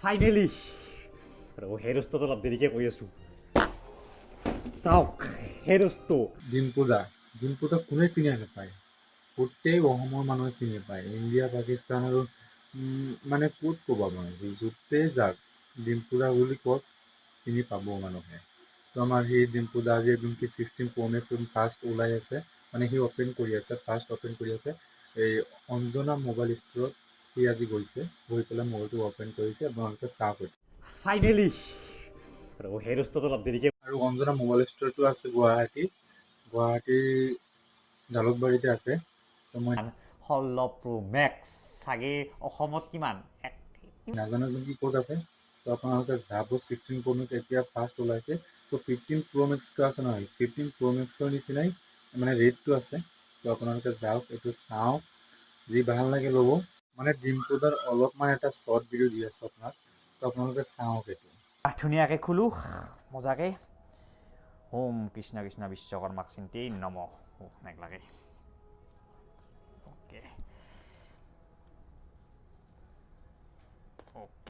finally আৰু হেৰষ্টটো অলপ দেৰিকৈ কৈ আছোঁ চাওক হেৰষ্ট ডিম্পুদা কোনে চিনি নাপায় গোটেই অসমৰ মানুহে চিনি পায় ইণ্ডিয়া পাকিস্তান আৰু মানে ক'ত ক'ব মানুহে য'তে যাক ডিম্পুদা বুলি ক'ত চিনি পাব মানুহে তো আমাৰ সেই ডিম্পুদা আজি যোনকি 16 Pro Max ফাৰ্ষ্ট ওলাই আছে মানে সি ফাৰ্ষ্ট অপেন কৰি আছে এই অঞ্জনা মোবাইল ষ্ট'ৰত সি আজি গৈছে গৈ পেলাই মোবাইলটো অপেন কৰিছে আপোনালোকে চাওক ফাইনেলি আৰু হেৰষ্টটো অলপ দেৰিকৈ আৰু অঞ্জনা মোবাইল ষ্ট'ৰটো আছে গুৱাহাটীৰ জালুকবাৰীতে আছে তো মই 16 Pro Max চাগে অসমত কিমান নাজানো যোন কি ক'ত আছে তো আপোনালোকে যাব 16 Pro Max এতিয়া ফাৰ্ষ্ট ওলাইছে তো 15 Pro Maxটো আছে নহয় 15 Pro Maxৰ নিচিনাই মানে ৰেটটো আছে তো আপোনালোকে যাওক এইটো চাওক যি ভাল লাগে ল'ব মানে ডিম্পুদাৰ অলপমান এটা শ্বৰ্ট ভিডিঅ' দি আছোঁ আপোনাক তো আপোনালোকে চাওক এইটো ধুনীয়াকৈ খোলোঁ মজাকৈ ওম কৃষ্ণ কৃষ্ণ বিশ্বকৰ্মাক চিন্তি নম এনেকৈ লাগে অ'কে